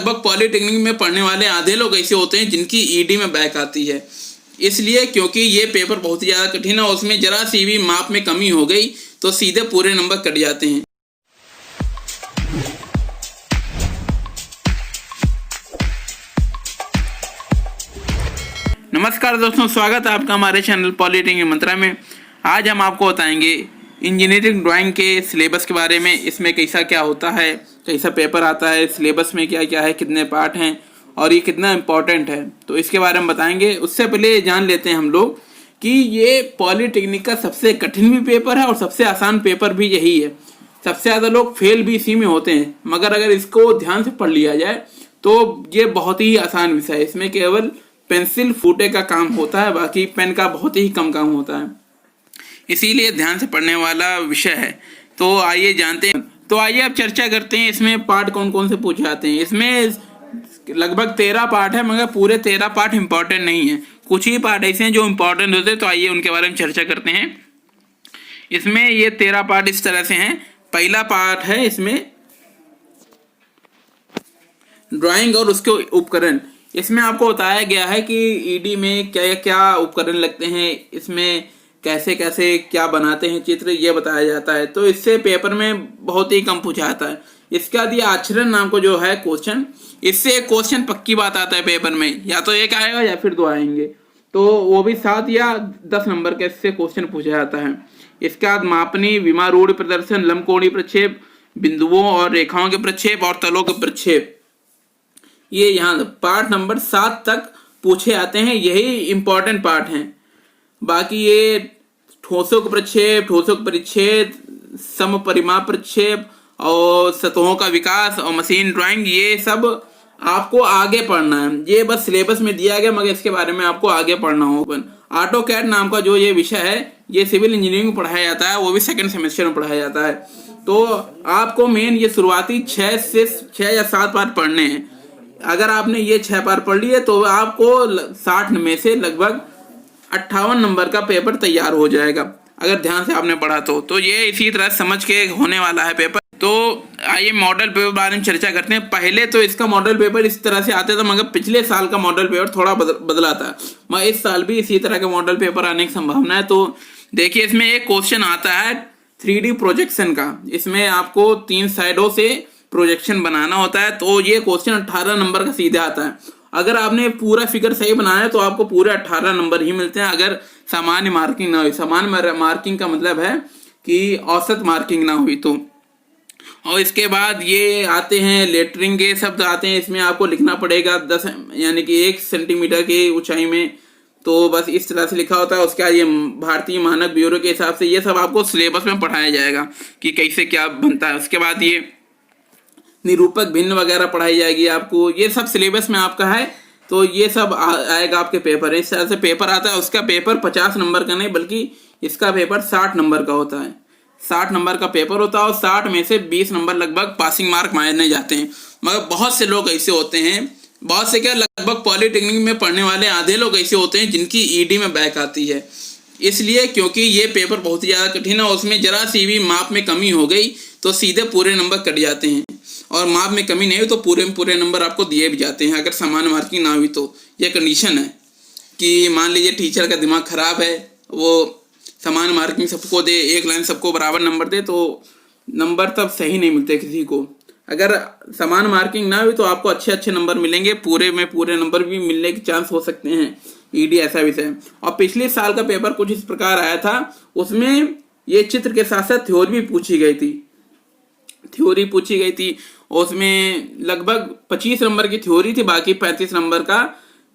लगभग पॉलिटेक्निक में पढ़ने वाले आधे लोग ऐसे होते हैं जिनकी ईडी में बैक आती है। इसलिए क्योंकि ये पेपर बहुत ही ज़्यादा कठिन है, उसमें जरा सी भी माप में कमी हो गई तो सीधे पूरे नंबर कट जाते हैं। नमस्कार दोस्तों, स्वागत है आपका हमारे चैनल पॉलिटेक्निक मंत्रा में। आज हम आपको बताएंगे इंजीनियरिंग ड्राइंग के सिलेबस के बारे में। इसमें कैसा क्या होता है, कैसा पेपर आता है, सिलेबस में क्या क्या है, कितने पार्ट हैं और ये कितना इम्पोर्टेंट है, तो इसके बारे में बताएंगे। उससे पहले जान लेते हैं हम लोग कि ये पॉलिटेक्निक का सबसे कठिन भी पेपर है और सबसे आसान पेपर भी यही है। सबसे ज़्यादा लोग फेल भी इसी में होते हैं, मगर अगर इसको ध्यान से पढ़ लिया जाए तो ये बहुत ही आसान विषय है। इसमें केवल पेंसिल फूटे का काम होता है, बाकी पेन का बहुत ही कम काम होता है, इसीलिए ध्यान से पढ़ने वाला विषय है। तो आइए जानते हैं। तो आइए अब चर्चा करते हैं इसमें पार्ट कौन कौन से पूछे जाते हैं। इसमें लगभग 13 पार्ट है, मगर पूरे 13 पार्ट इंपॉर्टेंट नहीं है, कुछ ही पार्ट ऐसे हैं जो इंपॉर्टेंट होते हैं। तो आइए उनके बारे में चर्चा करते हैं। इसमें ये 13 पार्ट इस तरह से हैं। पहला पार्ट है इसमें ड्राइंग और उसके उपकरण। इसमें आपको बताया गया है कि ईडी में क्या क्या उपकरण लगते हैं, इसमें कैसे कैसे क्या बनाते हैं चित्र, ये बताया जाता है। तो इससे पेपर में बहुत ही कम पूछा जाता है। इसके बाद ये आचरण नाम को जो है क्वेश्चन, इससे क्वेश्चन पक्की बात आता है पेपर में, या तो एक आएगा या फिर 2 आएंगे, तो वो भी 7 या 10 नंबर के इससे क्वेश्चन पूछा जाता है। इसके बाद मापनी, विमारूढ़ प्रदर्शन, लंबकोणीय प्रक्षेप, बिंदुओं और रेखाओं के प्रक्षेप और तलों के प्रक्षेप, ये यहाँ पार्ट नंबर 7 तक पूछे आते हैं। यही इंपॉर्टेंट पार्ट हैं। बाकी ये ठोसों का प्रक्षेप, ठोसों का परिच्छेद, समपरिमाप प्रक्षेप और सतहों का विकास और मशीन ड्राइंग, ये सब आपको आगे पढ़ना है। ये बस सिलेबस में दिया गया, मगर इसके बारे में आपको आगे पढ़ना होगा। ऑटोकैड नाम का जो ये विषय है, ये सिविल इंजीनियरिंग में पढ़ाया जाता है, वो भी 2nd सेमेस्टर में पढ़ाया जाता है। तो आपको मेन ये शुरुआती 6 या 7 पार्ट पढ़ने हैं। अगर आपने ये 6 पार्ट पढ़ लिए तो आपको 60 में से लगभग 58 नंबर का पेपर तैयार हो जाएगा, अगर ध्यान से आपने पढ़ा तो ये इसी तरह समझ के होने वाला है पेपर। तो आइए मॉडल पेपर बारे में चर्चा करते हैं। पहले तो इसका मॉडल पेपर इस तरह से आता था, मगर पिछले साल का मॉडल पेपर थोड़ा बदला था, मगर इस साल भी इसी तरह का मॉडल पेपर आने की संभावना है। तो देखिए, इसमें एक क्वेश्चन आता है 3D प्रोजेक्शन का। इसमें आपको 3 साइडों से प्रोजेक्शन बनाना होता है। तो ये क्वेश्चन 18 नंबर का सीधे आता है। अगर आपने पूरा फिगर सही बनाया तो आपको पूरे 18 नंबर ही मिलते हैं, अगर सामान्य मार्किंग ना हुई। सामान्य मार्किंग का मतलब है कि औसत मार्किंग ना हुई तो। और इसके बाद ये आते हैं लेटरिंग के शब्द आते हैं। इसमें आपको लिखना पड़ेगा 10 यानी कि 1 सेंटीमीटर की ऊंचाई में, तो बस इस तरह से लिखा होता है। उसके बाद ये भारतीय मानक ब्यूरो के हिसाब से ये सब आपको सिलेबस में पढ़ाया जाएगा कि कैसे क्या बनता है। उसके बाद ये निरूपक भिन्न वगैरह पढ़ाई जाएगी आपको, ये सब सिलेबस में आपका है। तो ये सब आएगा आपके पेपर। इस तरह से पेपर आता है। उसका पेपर 50 नंबर का नहीं, बल्कि इसका पेपर 60 नंबर का होता है। 60 नंबर का पेपर होता है और 60 में से 20 नंबर लगभग पासिंग मार्क माने जाते हैं। मगर बहुत से लोग ऐसे होते हैं, बहुत से क्या लगभग पॉलिटेक्निक में पढ़ने वाले आधे लोग ऐसे होते हैं जिनकी ईडी में बैक आती है। इसलिए क्योंकि ये पेपर बहुत ही ज़्यादा कठिन है, उसमें जरा सी भी माप में कमी हो गई तो सीधे पूरे नंबर कट जाते हैं, और माप में कमी नहीं हुई तो पूरे नंबर आपको दिए भी जाते हैं, अगर सामान्य मार्किंग ना हुई तो। यह कंडीशन है कि मान लीजिए टीचर का दिमाग खराब है, वो सामान्य मार्किंग सबको दे, एक लाइन सबको बराबर नंबर दे, तो नंबर तब सही नहीं मिलते किसी को। अगर समान मार्किंग ना हुई तो आपको अच्छे नंबर मिलेंगे, पूरे नंबर भी मिलने के चांस हो सकते हैं। ईडी ऐसा विषय। और पिछले साल का पेपर कुछ इस प्रकार आया था, उसमें ये चित्र के साथ साथ थ्योरी भी पूछी गई थी। उसमें लगभग 25 नंबर की थ्योरी थी, बाकी 35 नंबर का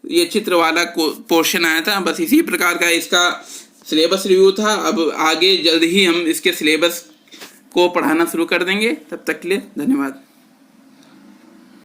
ये चित्र वाला पोर्शन आया था। बस इसी प्रकार का इसका सिलेबस रिव्यू था। अब आगे जल्द ही हम इसके सिलेबस को पढ़ाना शुरू कर देंगे। तब तक के लिए धन्यवाद।